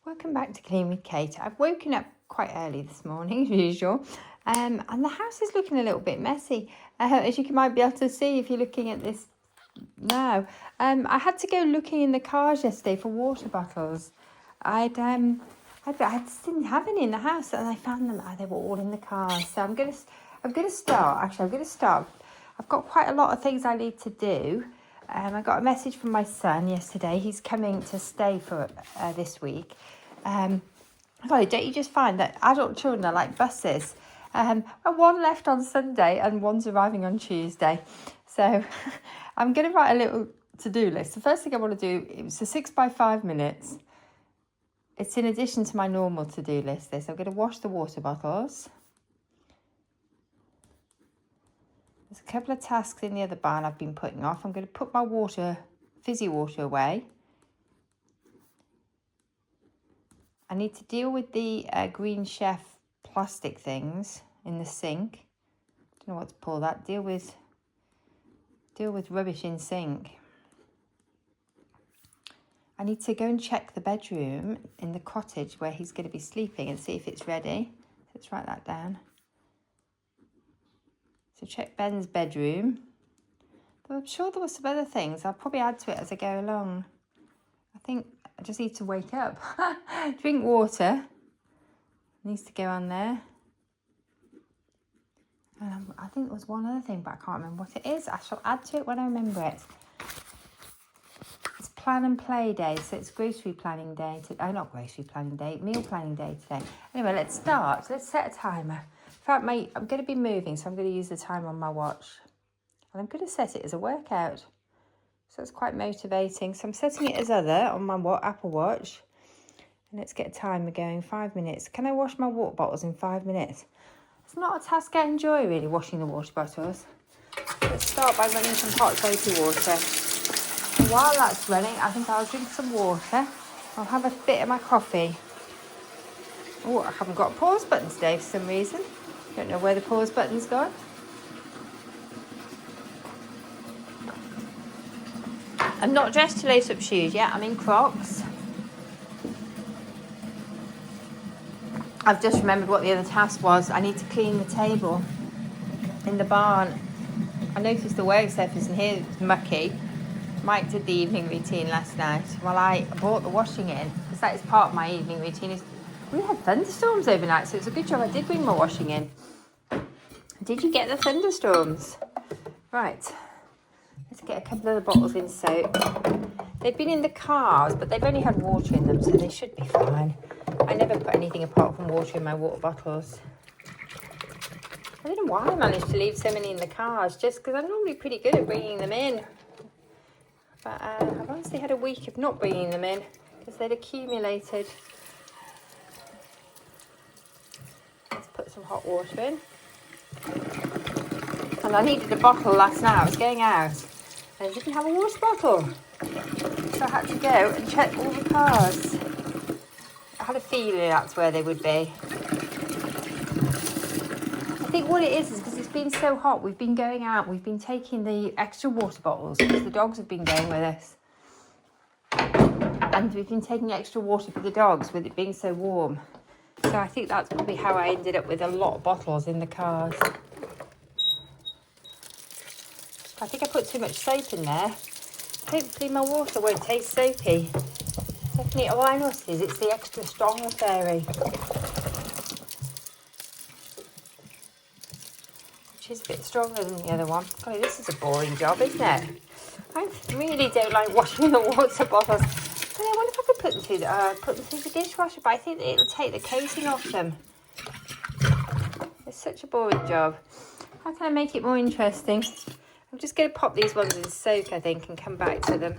Welcome back to Clean with Kate. I've woken up quite early this morning, as usual, and the house is looking a little bit messy, as you might be able to see if you're looking at this now. I had to go looking in the cars yesterday for water bottles. I didn't have any in the house, and I found them. They were all in the cars. So I'm gonna start. Actually, I'm gonna start. I've got quite a lot of things I need to do. I got a message from my son yesterday. He's coming to stay for this week. Don't you just find that adult children are like buses? One left on Sunday and one's arriving on Tuesday. So I'm going to write a little to-do list. The first thing I want to do, it's a 6 by 5 minutes. It's in addition to my normal to-do list. I'm going to wash the water bottles. There's a couple of tasks in the other barn I've been putting off. I'm going to put my fizzy water away. I need to deal with the Green Chef plastic things in the sink. Don't know what to call that. Deal with rubbish in sink. I need to go and check the bedroom in the cottage where he's going to be sleeping and see if it's ready. Let's write that down. So check Ben's bedroom. But I'm sure there were some other things. I'll probably add to it as I go along. I think I just need to wake up. Drink water. Needs to go on there. And I think there was one other thing, but I can't remember what it is. I shall add to it when I remember it. It's plan and play day, so it's grocery planning day. Not grocery planning day, meal planning day today. Anyway, let's start. Let's set a timer. In fact, I'm going to be moving, so I'm going to use the timer on my watch. And I'm going to set it as a workout. So it's quite motivating. So I'm setting it as other on my Apple Watch. And let's get a timer going, 5 minutes. Can I wash my water bottles in 5 minutes? It's not a task I enjoy, really, washing the water bottles. Let's start by running some hot soapy water. And while that's running, I think I'll drink some water. I'll have a bit of my coffee. Oh, I haven't got a pause button today for some reason. Don't know where the pause button's gone. I'm not dressed to lace up shoes yet. I'm in Crocs. I've just remembered what the other task was. I need to clean the table in the barn. I noticed the work surface in here is mucky. Mike did the evening routine last night. Well, I brought the washing in because that is part of my evening routine. We had thunderstorms overnight, so it's a good job I did bring my washing in. Did you get the thunderstorms? Right. Let's get a couple of the bottles in soak. They've been in the cars, but they've only had water in them, so they should be fine. I never put anything apart from water in my water bottles. I don't know why I managed to leave so many in the cars, just because I'm normally pretty good at bringing them in. But I've honestly had a week of not bringing them in, because they'd accumulated. Let's put some hot water in. And I needed a bottle last night. I was going out and I didn't have a water bottle. So I had to go and check all the cars. I had a feeling that's where they would be. I think what it is because it's been so hot. We've been going out. We've been taking the extra water bottles because the dogs have been going with us. And we've been taking extra water for the dogs with it being so warm. So I think that's probably how I ended up with a lot of bottles in the cars. I think I put too much soap in there. Hopefully my water won't taste soapy. Definitely, all I noticed is it's the extra strong fairy. Which is a bit stronger than the other one. God, this is a boring job, isn't it? I really don't like washing the water bottles. But I wonder if I could put them through the dishwasher, but I think it'll take the coating off them. It's such a boring job. How can I make it more interesting? I'm just going to pop these ones in soak, I think, and come back to them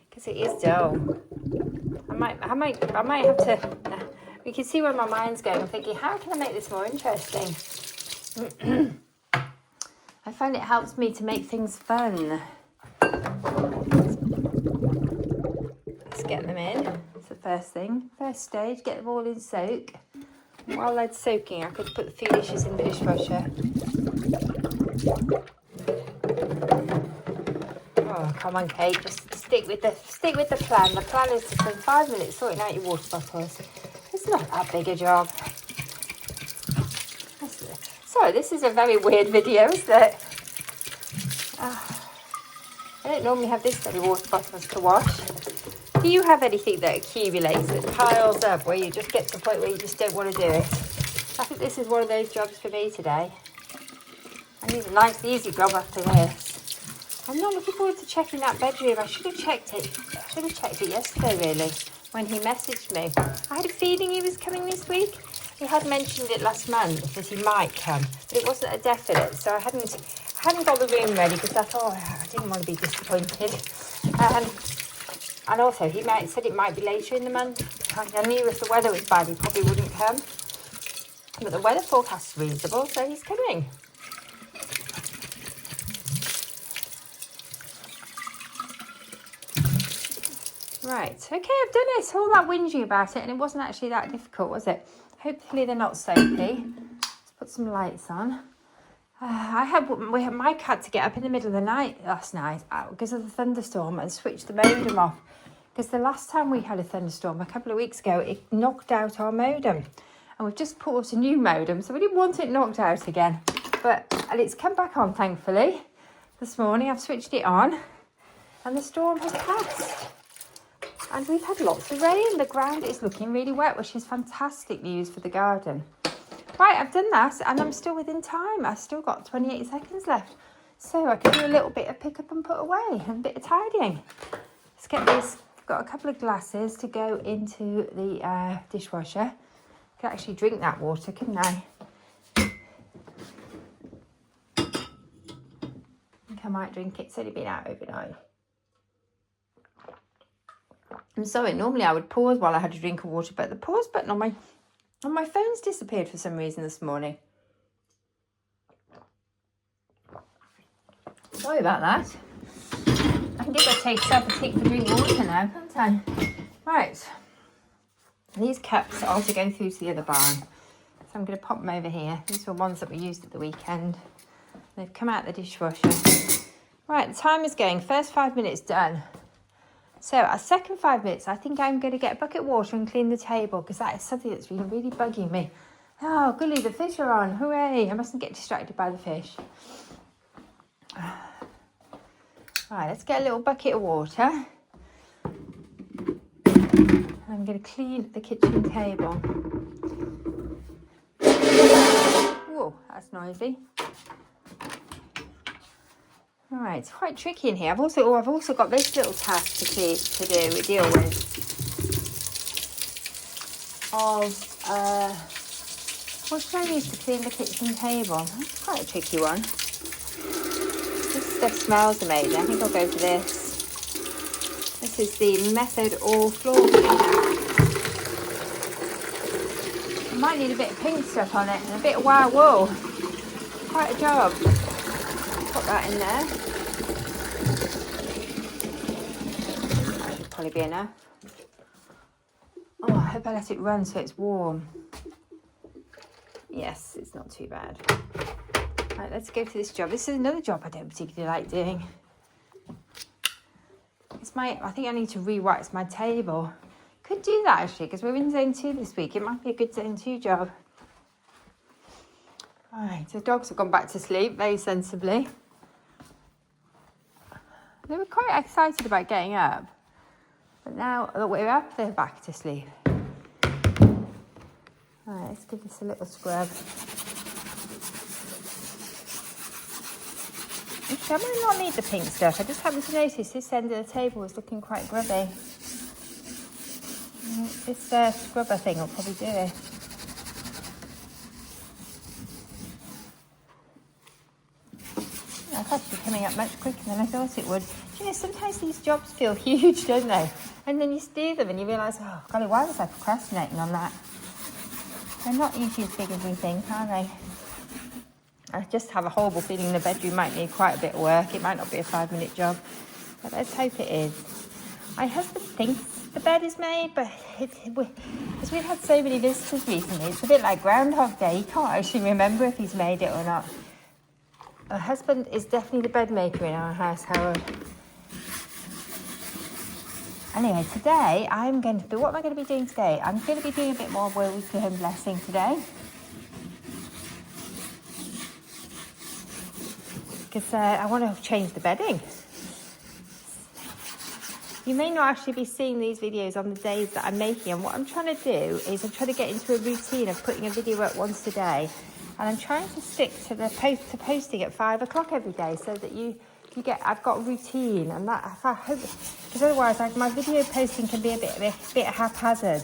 because it is dull. I might have to. You can see where my mind's going. I'm thinking, how can I make this more interesting? I find it helps me to make things fun. Let's get them in. That's the first thing. First stage, get them all in soak. While they're soaking, I could put a few dishes in the dishwasher. Oh, come on, Kate. Just stick with the plan. The plan is to spend 5 minutes sorting out your water bottles. It's not that big a job. Sorry, this is a very weird video, isn't it? I don't normally have this many water bottles to wash. Do you have anything that accumulates, that piles up, where you just get to the point where you just don't want to do it? I think this is one of those jobs for me today. I need a nice, easy job after this. I'm not looking forward to checking that bedroom. I should have checked it. I should have checked it yesterday, really, when he messaged me. I had a feeling he was coming this week. He had mentioned it last month that he might come, but it wasn't a definite, so I hadn't got the room ready because I thought I didn't want to be disappointed. And also, he said it might be later in the month. I knew if the weather was bad, he probably wouldn't come. But the weather forecast is reasonable, so he's coming. Right, okay, I've done it. All that whinging about it, and it wasn't actually that difficult, was it? Hopefully they're not soapy. Let's put some lights on. We had my cat to get up in the middle of the night last night because of the thunderstorm and switch the modem off. Because the last time we had a thunderstorm, a couple of weeks ago, it knocked out our modem. And we've just put a new modem, so we didn't want it knocked out again. And it's come back on, thankfully. This morning I've switched it on and the storm has passed. And we've had lots of rain. The ground is looking really wet, which is fantastic news for the garden. Right, I've done that and I'm still within time. I've still got 28 seconds left. So I can do a little bit of pick up and put away and a bit of tidying. Let's get this. I've got a couple of glasses to go into the dishwasher. I could actually drink that water, couldn't I? I think I might drink it. It's only been out overnight. I'm sorry, normally I would pause while I had a drink of water, but the pause button on my phone's disappeared for some reason this morning. Sorry about that. I can give myself a tick for drink water now, can't I? Right. These cups are also going through to the other barn. So I'm going to pop them over here. These were ones that we used at the weekend. They've come out the dishwasher. Right, the time is going. First 5 minutes done. So our second 5 minutes, I think I'm going to get a bucket of water and clean the table because that is something that's been really bugging me. Oh, goodly, the fish are on. Hooray. I mustn't get distracted by the fish. Right, let's get a little bucket of water. I'm going to clean the kitchen table. Whoa, that's noisy. All right, it's quite tricky in here. I've also got this little task to deal with. What should I use to clean the kitchen table? That's quite a tricky one. This stuff smells amazing. I think I'll go for this. This is the Method All Floor Cleaner. I might need a bit of pink stuff on it and a bit of wild wool. Quite a job. Put that in there. That should probably be enough. Oh, I hope I let it run so it's warm. Yes, it's not too bad. Right, let's go for this job. This is another job I don't particularly like doing. I think I need to re-wax my table. Could do that actually, because we're in zone 2 this week. It might be a good zone 2 job. All right, the dogs have gone back to sleep very sensibly. They were quite excited about getting up, but now that we're up, they're back to sleep. All right, let's give this a little scrub. Actually, I might not need the pink stuff. I just happened to notice this end of the table was looking quite grubby. This scrubber thing will probably do it. That's actually coming up much quicker than I thought it would. Do you know, sometimes these jobs feel huge, don't they? And then you do them and you realise, oh, golly, why was I procrastinating on that? They're not usually as big as we think, are they? I just have a horrible feeling the bedroom might need quite a bit of work. It might not be a 5-minute job, but let's hope it is. My husband thinks the bed is made, but because we've had so many visitors recently, it's a bit like Groundhog Day. He can't actually remember if he's made it or not. My husband is definitely the bed maker in our house, Howard. Anyway, today what am I going to be doing today? I'm going to be doing a bit more weekly home blessing today. Because I want to change the bedding. You may not actually be seeing these videos on the days that I'm making, and what I'm trying to do is I'm trying to get into a routine of putting a video up once a day, and I'm trying to stick to posting at 5 o'clock every day, so that I've got a routine, and that I hope, because otherwise my video posting can be a bit haphazard.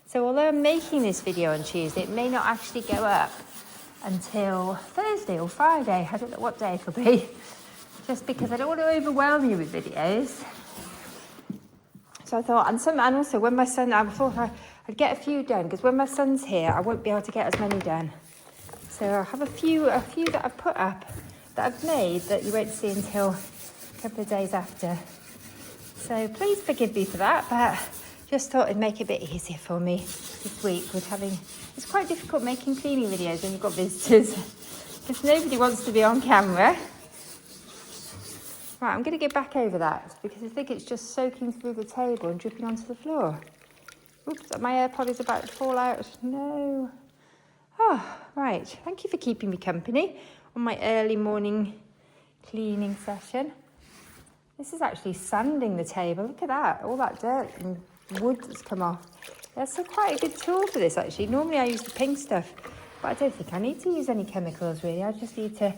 So although I'm making this video on Tuesday, it may not actually go up until Thursday or Friday. I don't know what day it'll be, just because I don't want to overwhelm you with videos. So I thought, and also when my son, I thought I'd get a few done, because when my son's here, I won't be able to get as many done. So I have a few that I've put up, that I've made, that you won't see until a couple of days after. So please forgive me for that, but just thought it'd make it a bit easier for me this week with it's quite difficult making cleaning videos when you've got visitors, because nobody wants to be on camera. Right, I'm going to get back over that, because I think it's just soaking through the table and dripping onto the floor. Oops, my AirPod is about to fall out. No. Oh, right. Thank you for keeping me company on my early morning cleaning session. This is actually sanding the table. Look at that. All that dirt and wood that's come off. That's quite a good tool for this, actually. Normally I use the pink stuff, but I don't think I need to use any chemicals, really. I just need to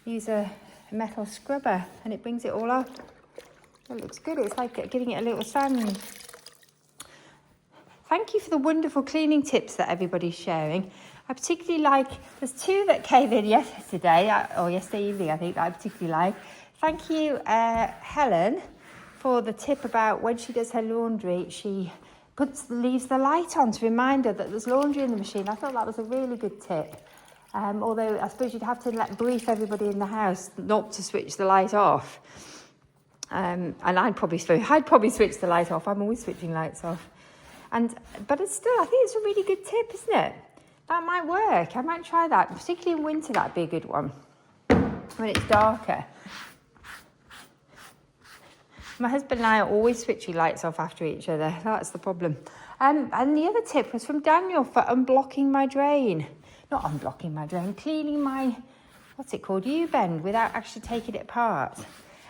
use a metal scrubber, and it brings it all off. It looks good. It's like giving it a little sand. Thank you for the wonderful cleaning tips that everybody's sharing. I particularly like, there's two that came in yesterday evening, I think, that I particularly like. Thank you, Helen, for the tip about when she does her laundry, she leaves the light on to remind her that there's laundry in the machine. I thought that was a really good tip. Although I suppose you'd have to brief everybody in the house not to switch the light off. And I'd probably switch the light off. I'm always switching lights off. But it's still, I think it's a really good tip, isn't it? That might work. I might try that. Particularly in winter, that'd be a good one. When it's darker. My husband and I are always switching lights off after each other. That's the problem. And the other tip was from Daniel for unblocking my drain. Not unblocking my drain, cleaning my, what's it called, U-bend, without actually taking it apart.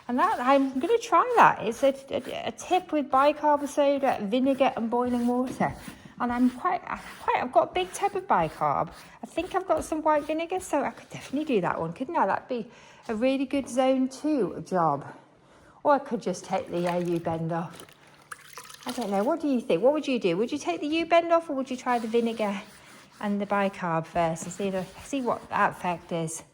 And that, I'm going to try that. It's a tip with bicarb of soda, vinegar and boiling water. And I've got a big tub of bicarb. I think I've got some white vinegar, so I could definitely do that one, couldn't I? That'd be a really good zone 2 job. Or I could just take the U-bend off. I don't know, what do you think? What would you do? Would you take the U-bend off, or would you try the vinegar and the bicarb first and see what that effect is?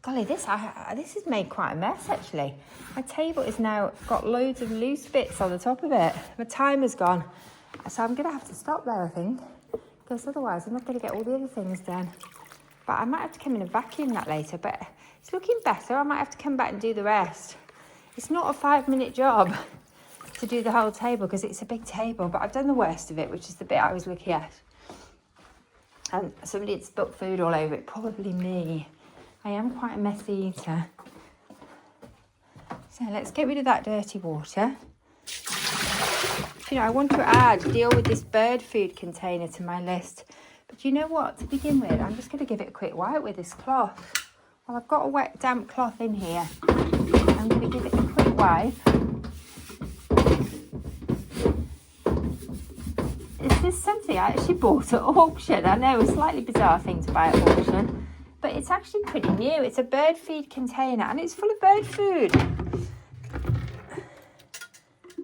Golly, this has made quite a mess, actually. My table is now got loads of loose bits on the top of it. My timer's gone. So I'm going to have to stop there, I think, because otherwise I'm not going to get all the other things done. But I might have to come in and vacuum that later, but it's looking better. I might have to come back and do the rest. It's not a 5-minute job to do the whole table, because it's a big table, but I've done the worst of it, which is the bit I was looking at. And somebody had spilt food all over it, probably me. I am quite a messy eater. So let's get rid of that dirty water. You know, I want to deal with this bird food container to my list. But you know what? To begin with, I'm just going to give it a quick wipe with this cloth. Well, I've got a wet, damp cloth in here. I'm going to give it a quick wipe. This is something I actually bought at auction. I know, a slightly bizarre thing to buy at auction. But it's actually pretty new. It's a bird feed container, and it's full of bird food.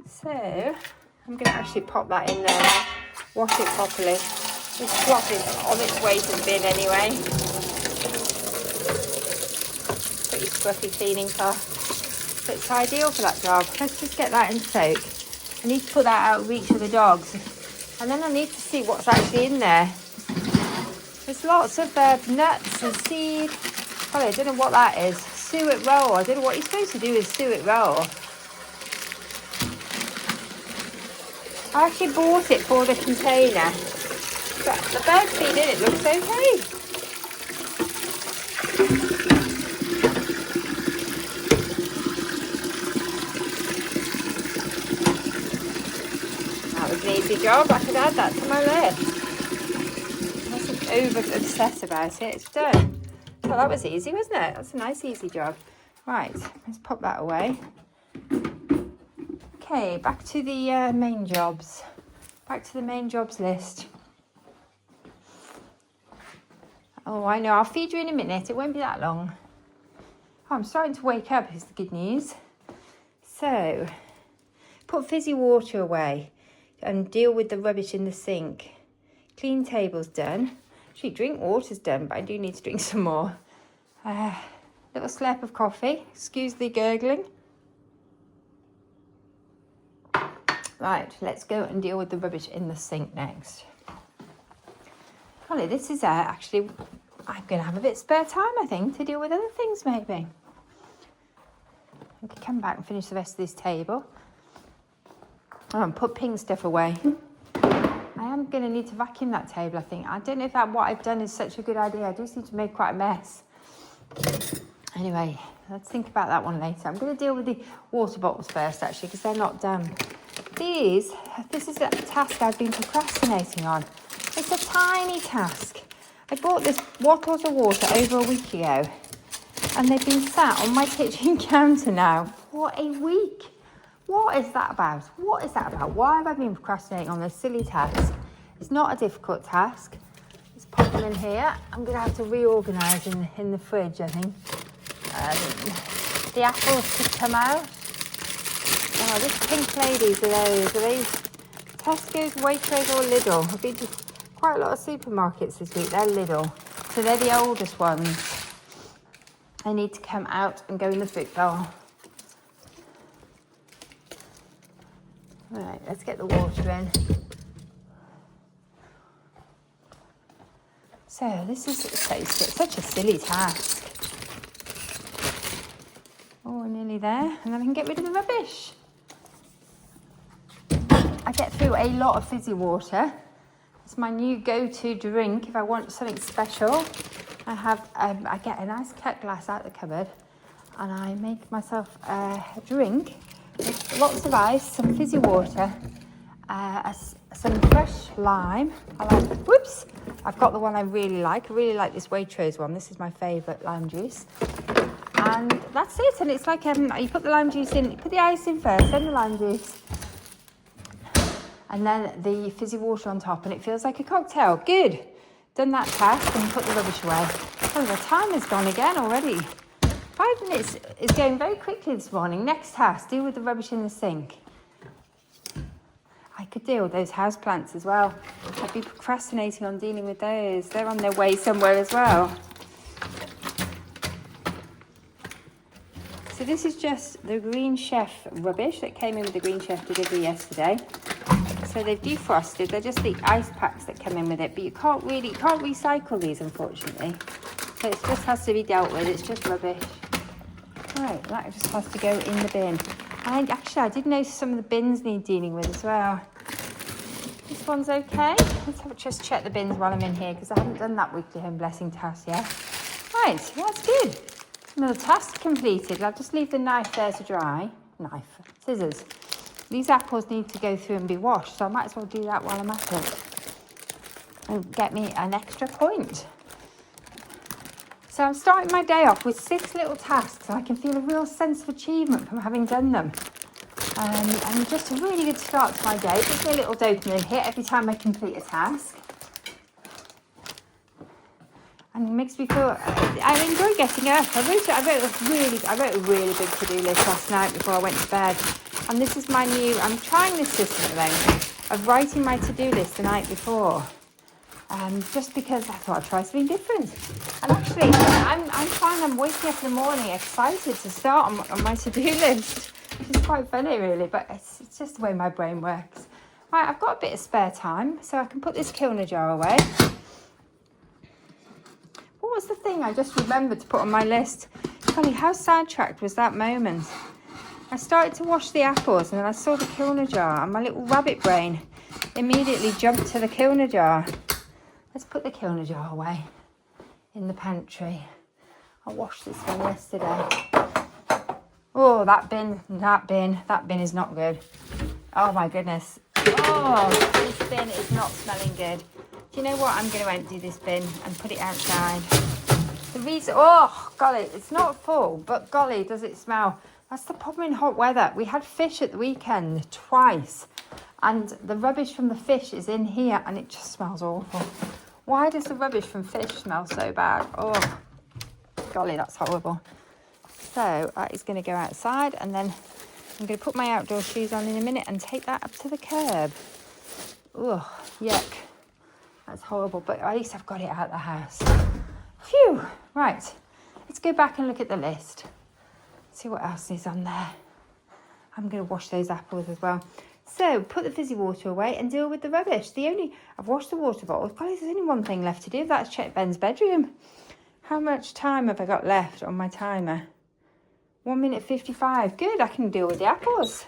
So I'm going to actually pop that in there now, wash it properly. This cloth is on its way to the bin anyway. Pretty scruffy cleaning cloth. But it's ideal for that job. Let's just get that in soak. I need to put that out of reach of the dogs. And then I need to see what's actually in there. There's lots of nuts and seed. Oh, I don't know what that is. Suet roll. I don't know what you're supposed to do with suet roll. I actually bought it for the container. But the bird feed in it looks okay. an easy job. I could add that to my list. I wasn't over-obsessed about it. It's done. Well, that was easy, wasn't it? That's a nice, easy job. Right, let's pop that away. Okay, back to the main jobs. Back to the main jobs list. Oh, I know. I'll feed you in a minute. It won't be that long. Oh, I'm starting to wake up, is the good news. So, put fizzy water away and deal with the rubbish in the sink. Clean table's done. Actually, drink water's done, but I do need to drink some more. Little slurp of coffee. Excuse the gurgling. Right, let's go and deal with the rubbish in the sink next. Holly, this is actually, I'm going to have a bit of spare time, I think, to deal with other things maybe. I could come back and finish the rest of this table. Oh, and put pink stuff away. I am going to need to vacuum that table, I think. I don't know if what I've done is such a good idea. I do seem to make quite a mess. Anyway, let's think about that one later. I'm going to deal with the water bottles first, actually, because they're not done. This is a task I've been procrastinating on. It's a tiny task. I bought this bottles of water over a week ago, and they've been sat on my kitchen counter now for a week. What is that about? What is that about? Why have I been procrastinating on this silly task? It's not a difficult task. Let's pop them in here. I'm going to have to reorganise in the fridge, I think. The apples to come out. Oh, this pink Flyladies are those Tesco's, Waitrose or Lidl? I've been to quite a lot of supermarkets this week. They're Lidl. So they're the oldest ones. They need to come out and go in the fruit bowl. Right, let's get the water in. So this is such a silly task. Oh, we're nearly there. And then I can get rid of the rubbish. I get through a lot of fizzy water. It's my new go-to drink if I want something special. I get a nice cut glass out of the cupboard and I make myself a drink with lots of ice, some fizzy water, some fresh lime. I've got the one I really like. I really like this Waitrose one. This is my favourite lime juice. And that's it. And it's like you put the lime juice in, you put the ice in first, then the lime juice, and then the fizzy water on top, and it feels like a cocktail. Good. Done that task and put the rubbish away. Oh, the time is gone again already. 5 minutes is going very quickly this morning. Next task, deal with the rubbish in the sink. I could deal with those houseplants as well. I'd be procrastinating on dealing with those. They're on their way somewhere as well. So this is just the Green Chef rubbish that came in with the Green Chef delivery yesterday. So they've defrosted. They're just the ice packs that come in with it, but you can't recycle these, unfortunately. So it just has to be dealt with. It's just rubbish. Right, that just has to go in the bin. And I did notice some of the bins need dealing with as well. This one's okay. Let's just check the bins while I'm in here, because I haven't done that weekly home blessing task yet. Right, that's good. Another task completed. I'll just leave the knife there to dry. Scissors. These apples need to go through and be washed, so I might as well do that while I'm at it. And get me an extra point. So I'm starting my day off with 6 little tasks, and I can feel a real sense of achievement from having done them. And just a really good start to my day. It gives me a little dopamine hit every time I complete a task. And it makes me feel, I enjoy getting up. I wrote a really big to-do list last night before I went to bed. And this is my new, I'm trying this system at the moment of writing my to-do list the night before. Just because I thought I'd try something different. And actually, I'm waking up in the morning excited to start on my to-do list, which is quite funny really, but it's just the way my brain works. Right, I've got a bit of spare time, so I can put this Kilner jar away. What was the thing I just remembered to put on my list? Funny, how sidetracked was that moment? I started to wash the apples and then I saw the Kilner jar and my little rabbit brain immediately jumped to the Kilner jar. Let's put the Kilner jar away in the pantry. I washed this one yesterday. Oh, that bin is not good. Oh my goodness. Oh, this bin is not smelling good. Do you know what? I'm going to empty this bin and put it outside. The reason, oh golly, it's not full, but golly, does it smell. That's the problem in hot weather. We had fish at the weekend twice, and the rubbish from the fish is in here, and it just smells awful. Why does the rubbish from fish smell so bad? Oh, golly, that's horrible. So that is going to go outside, and then I'm going to put my outdoor shoes on in a minute and take that up to the curb. Ugh, yuck. That's horrible, but at least I've got it out of the house. Phew. Right, let's go back and look at the list. See what else is on there. I'm going to wash those apples as well. So, put the fizzy water away and deal with the rubbish. I've washed the water bottles. Guys, there's only one thing left to do. That's check Ben's bedroom. How much time have I got left on my timer? 1 minute 55. Good, I can deal with the apples.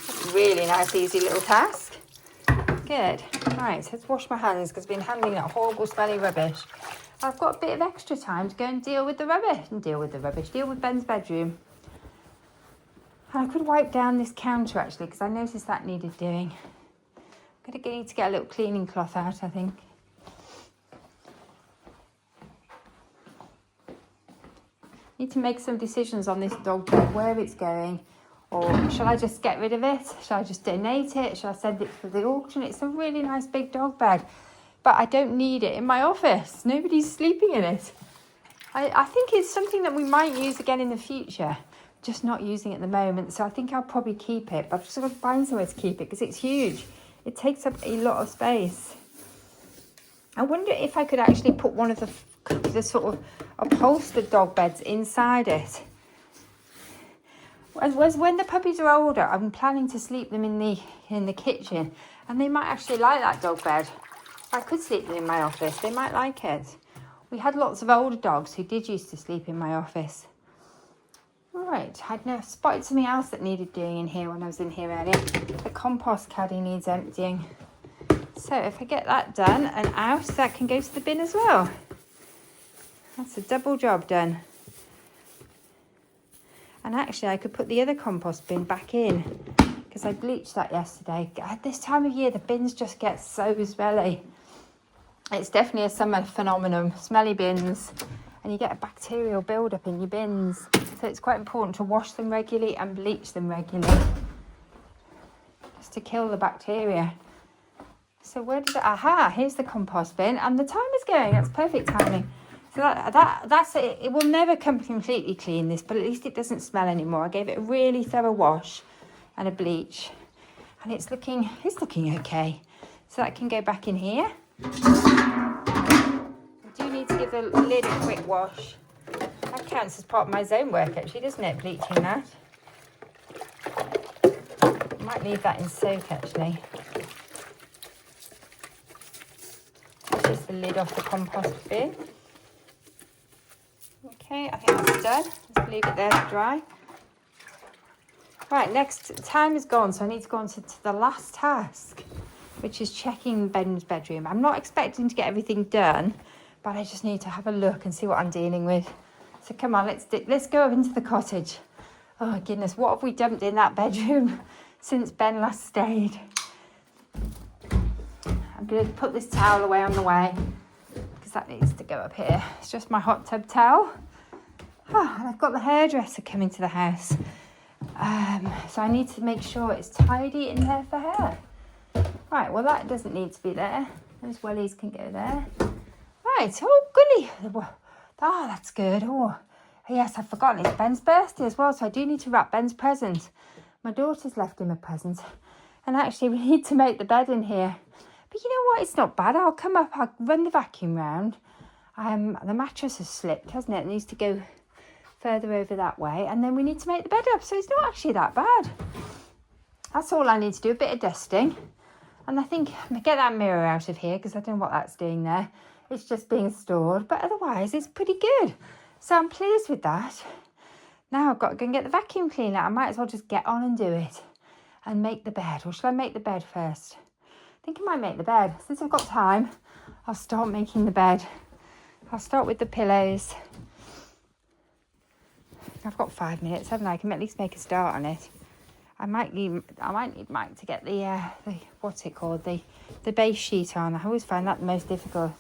That's a really nice, easy little task. Good. Right, let's wash my hands because I've been handling that horrible, smelly rubbish. I've got a bit of extra time to go and deal with the rubbish. Deal with Ben's bedroom. And I could wipe down this counter, actually, because I noticed that needed doing. I'm going to need to get a little cleaning cloth out, I think. Need to make some decisions on this dog bed, where it's going, or shall I just get rid of it? Shall I just donate it? Shall I send it for the auction? It's a really nice big dog bed, but I don't need it in my office. Nobody's sleeping in it. I think it's something that we might use again in the future, just not using it at the moment. So I think I'll probably keep it, but I've just got to find somewhere to keep it because it's huge. It takes up a lot of space. I wonder if I could actually put one of the sort of upholstered dog beds inside it. When the puppies are older, I'm planning to sleep them in the kitchen, and they might actually like that dog bed. I could sleep them in my office. They might like it. We had lots of older dogs who did used to sleep in my office. Right, I'd now spotted something else that needed doing in here when I was in here earlier. The compost caddy needs emptying. So if I get that done and out, that can go to the bin as well. That's a double job done. And actually I could put the other compost bin back in because I bleached that yesterday. At this time of year, the bins just get so smelly. It's definitely a summer phenomenon, smelly bins, and you get a bacterial build-up in your bins. So it's quite important to wash them regularly and bleach them regularly just to kill the bacteria. So here's the compost bin, and the timer's going. That's perfect timing. So that's it. It will never come completely clean, this, but at least it doesn't smell anymore. I gave it a really thorough wash and a bleach, and it's looking okay. So that can go back in here. I do need to give the lid a quick wash. That counts as part of my zone work, actually, doesn't it? Bleaching that. I might leave that in soak, actually. That's just the lid off the compost bin. Okay, I think that's done. Let's leave it there to dry. Right, next, time is gone, so I need to go on to the last task, which is checking Ben's bedroom. I'm not expecting to get everything done, but I just need to have a look and see what I'm dealing with. So come on, let's go up into the cottage. Oh goodness, what have we dumped in that bedroom since Ben last stayed? I'm going to put this towel away on the way because that needs to go up here. It's just my hot tub towel. Oh, and I've got the hairdresser coming to the house. So I need to make sure it's tidy in there for her. Right, well that doesn't need to be there. Those wellies can go there. Right, oh goody. Oh, that's good. Oh, yes, I've forgotten it's Ben's birthday as well, so I do need to wrap Ben's present. My daughter's left him a present. And actually we need to make the bed in here. But you know what, it's not bad. I'll come up, I'll run the vacuum round. The mattress has slipped, hasn't it? It needs to go further over that way, and then we need to make the bed up, so it's not actually that bad. That's all I need to do, a bit of dusting, and I think I'm gonna get that mirror out of here because I don't know what that's doing there. It's just being stored, but otherwise it's pretty good, so I'm pleased with that. Now I've got to go and get the vacuum cleaner. I might as well just get on and do it and make the bed. Or shall I make the bed first? I think I might make the bed. Since I've got time, I'll start making the bed. I'll start with the pillows. I've got 5 minutes, haven't I? I can at least make a start on it. I might need Mike to get the what's it called, the base sheet on. I always find that the most difficult.